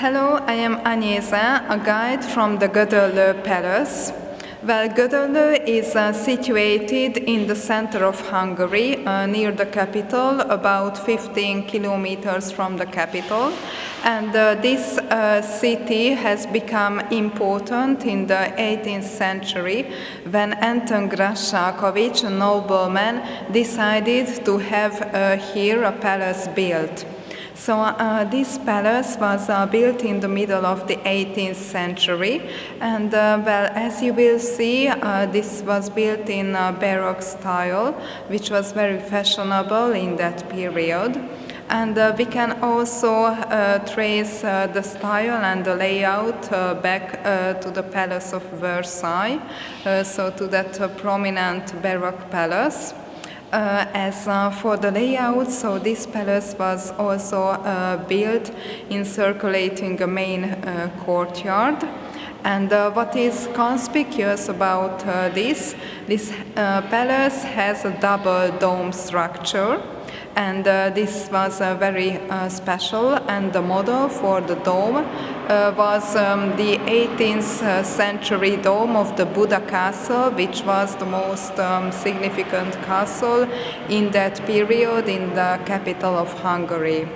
Hello, I am Agnese, a guide from the Gödöllő Palace. Well, Gödöllő is situated in the center of Hungary, near the capital, about 15 kilometers from the capital. And this city has become important in the 18th century when Anton Grassalkovich, a nobleman, decided to have here a palace built. So this palace was built in the middle of the 18th century, and well, as you will see, this was built in Baroque style, which was very fashionable in that period. And we can also trace the style and the layout back to the Palace of Versailles, so to that prominent Baroque palace. As for the layout, so this palace was also built encirculating a main courtyard. And what is conspicuous about this palace has a double dome structure. And this was very special, and the model for the dome was the 18th century dome of the Buda castle, which was the most significant castle in that period in the capital of Hungary.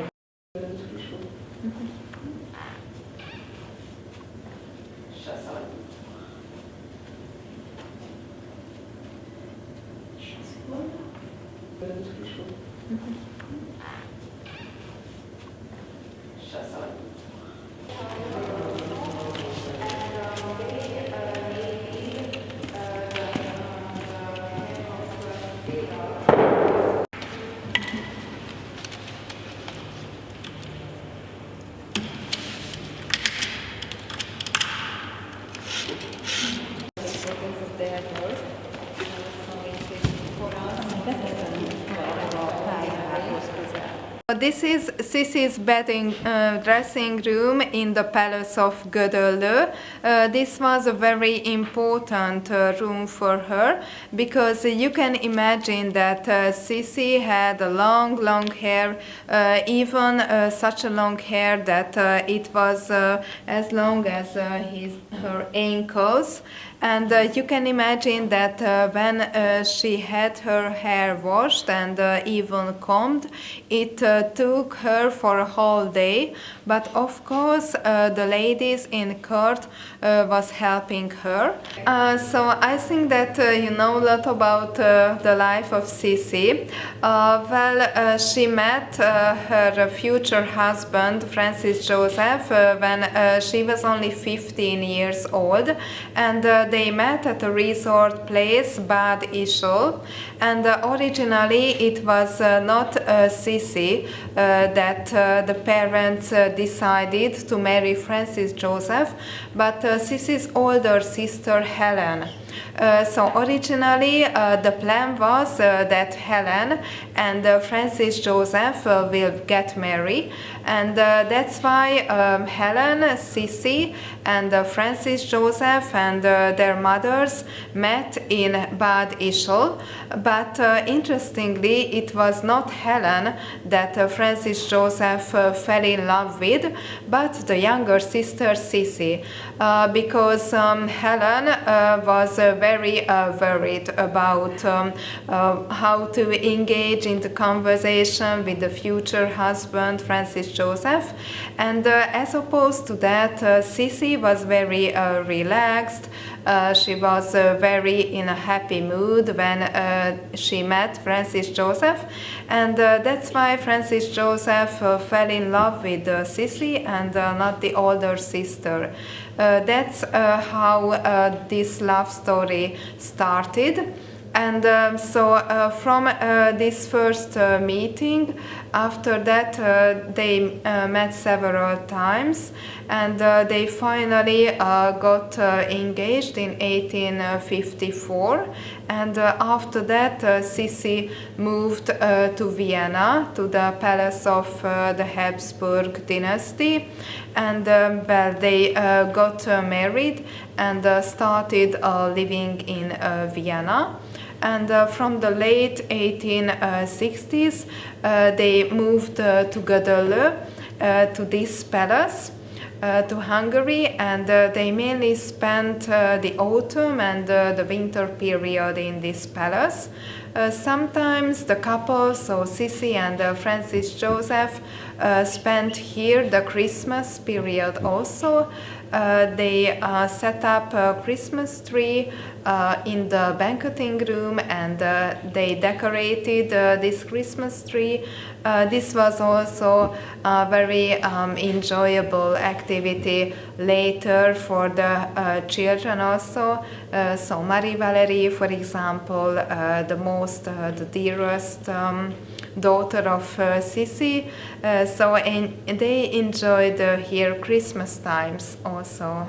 This is Sissi's dressing room in the Palace of Gödöllő. This was a very important room for her because you can imagine that Sissi had a long hair, even such a long hair that it was as long as her ankles. And you can imagine that when she had her hair washed and even combed, it took her for a whole day. But of course, the ladies in court was helping her. So I think that you know a lot about the life of Sissi. Well, she met her future husband, Francis Joseph, when she was only 15 years old, and they met at a resort place, Bad Ischl, and originally it was not Sissi that the parents decided to marry Francis Joseph, but Sissi's older sister Helen. So originally the plan was that Helen and Francis Joseph will get married, and that's why Helen, Sissi, and Francis Joseph and their mothers met in Bad Ischl. But interestingly, it was not Helen that Francis Joseph fell in love with, but the younger sister Sissi, because Helen was very worried about how to engage in the conversation with the future husband Francis Joseph, and as opposed to that, Sissi was very relaxed. She was very in a happy mood when she met Francis Joseph, and that's why Francis Joseph fell in love with Sissi and not the older sister. That's how this love story started. And so from this first meeting, after that they met several times, and they finally got engaged in 1854. And after that, Sissi moved to Vienna, to the palace of the Habsburg dynasty, and well, they got married and started living in Vienna. And from the late 1860s, they moved to Gödöllő, to this palace. to Hungary, and they mainly spent the autumn and the winter period in this palace. Sometimes the couple, so Sissi and Francis Joseph, spent here the Christmas period also. They set up a Christmas tree in the banqueting room, and they decorated this Christmas tree. This was also a very enjoyable activity later for the children also. So Marie Valerie, for example, the dearest daughter of Sissi, they enjoyed here Christmas times also.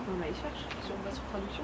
On va y chercher, si on va sur traduction.